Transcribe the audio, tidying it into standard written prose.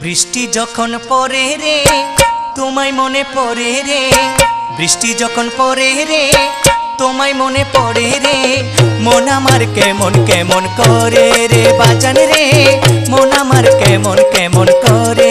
বৃষ্টি যখন পড়ে রে তোমায় মনে পড়ে রে, বৃষ্টি যখন পড়ে রে তোমায় মনে পড়ে রে, মন আমার কেমন কেমন করে রে বাজান রে, মন আমার কেমন কেমন করে